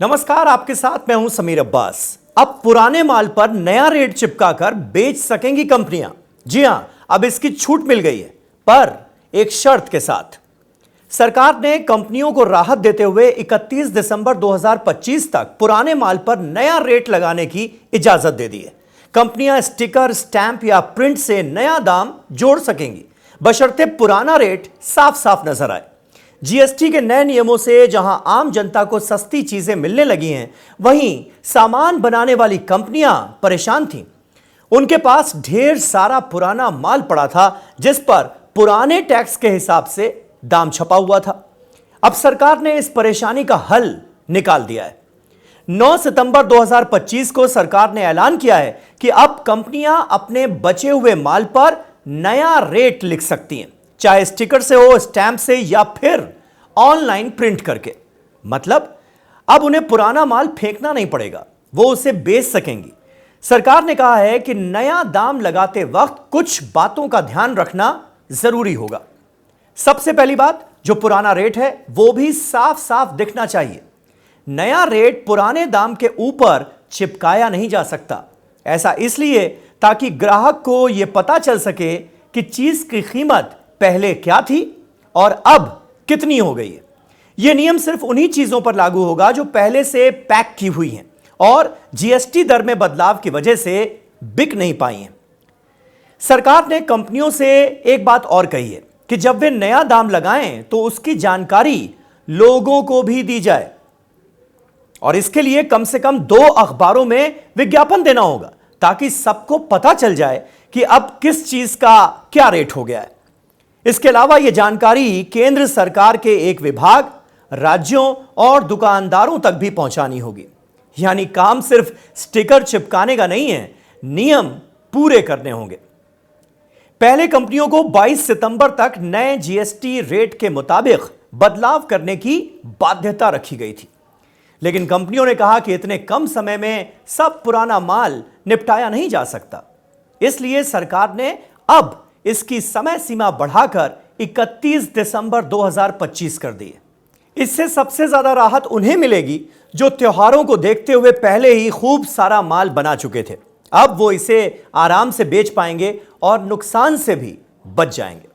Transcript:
नमस्कार, आपके साथ मैं हूं समीर अब्बास। अब पुराने माल पर नया रेट चिपकाकर बेच सकेंगी कंपनियां। जी हां, अब इसकी छूट मिल गई है, पर एक शर्त के साथ। सरकार ने कंपनियों को राहत देते हुए 31 दिसंबर 2025 तक पुराने माल पर नया रेट लगाने की इजाजत दे दी है। कंपनियां स्टिकर, स्टैंप या प्रिंट से नया दाम जोड़ सकेंगी, बशर्ते पुराना रेट साफ साफ नजर आए। जीएसटी के नए नियमों से जहां आम जनता को सस्ती चीजें मिलने लगी हैं, वहीं सामान बनाने वाली कंपनियां परेशान थीं। उनके पास ढेर सारा पुराना माल पड़ा था, जिस पर पुराने टैक्स के हिसाब से दाम छपा हुआ था। अब सरकार ने इस परेशानी का हल निकाल दिया है। 9 सितंबर 2025 को सरकार ने ऐलान किया है कि अब कंपनियां अपने बचे हुए माल पर नया रेट लिख सकती हैं, चाहे स्टिकर से हो, स्टैंप से या फिर ऑनलाइन प्रिंट करके। मतलब अब उन्हें पुराना माल फेंकना नहीं पड़ेगा, वो उसे बेच सकेंगी। सरकार ने कहा है कि नया दाम लगाते वक्त कुछ बातों का ध्यान रखना जरूरी होगा। सबसे पहली बात, जो पुराना रेट है वो भी साफ साफ दिखना चाहिए। नया रेट पुराने दाम के ऊपर चिपकाया नहीं जा सकता। ऐसा इसलिए ताकि ग्राहक को यह पता चल सके कि चीज की कीमत पहले क्या थी और अब कितनी हो गई है। यह नियम सिर्फ उन्हीं चीजों पर लागू होगा जो पहले से पैक की हुई हैं और जीएसटी दर में बदलाव की वजह से बिक नहीं पाई हैं। सरकार ने कंपनियों से एक बात और कही है कि जब वे नया दाम लगाएं तो उसकी जानकारी लोगों को भी दी जाए, और इसके लिए कम से कम 2 अखबारों में विज्ञापन देना होगा, ताकि सबको पता चल जाए कि अब किस चीज का क्या रेट हो गया है। इसके अलावा यह जानकारी केंद्र सरकार के एक विभाग, राज्यों और दुकानदारों तक भी पहुंचानी होगी। यानी काम सिर्फ स्टिकर चिपकाने का नहीं है, नियम पूरे करने होंगे। पहले कंपनियों को 22 सितंबर तक नए जीएसटी रेट के मुताबिक बदलाव करने की बाध्यता रखी गई थी, लेकिन कंपनियों ने कहा कि इतने कम समय में सब पुराना माल निपटाया नहीं जा सकता। इसलिए सरकार ने अब इसकी समय सीमा बढ़ाकर 31 दिसंबर 2025 कर दी है। इससे सबसे ज्यादा राहत उन्हें मिलेगी जो त्योहारों को देखते हुए पहले ही खूब सारा माल बना चुके थे। अब वो इसे आराम से बेच पाएंगे और नुकसान से भी बच जाएंगे।